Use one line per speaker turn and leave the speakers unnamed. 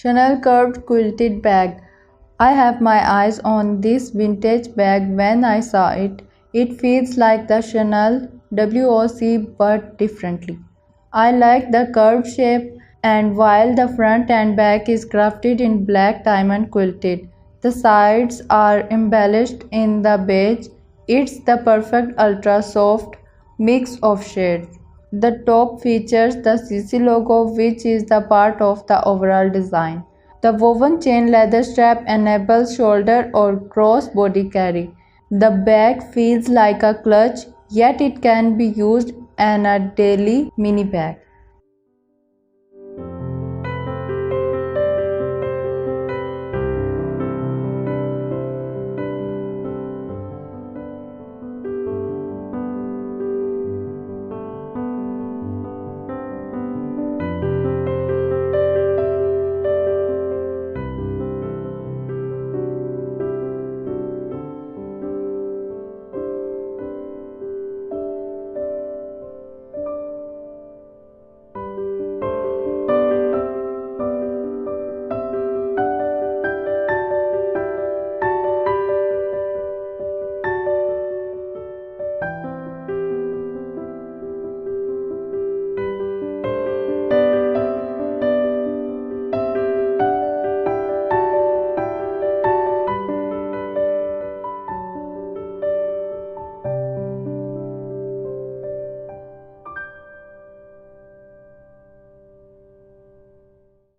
Chanel curved quilted bag. I have my eyes on this vintage bag when I saw it. It feels like the Chanel WOC but differently. I like the curved shape, and while the front and back is crafted in black diamond quilted, the sides are embellished in the beige. It's the perfect ultra soft mix of shades. The top features the CC logo, which is the part of the overall design. The woven chain leather strap enables shoulder or cross body carry. The bag feels like a clutch, yet it can be used in a daily mini bag.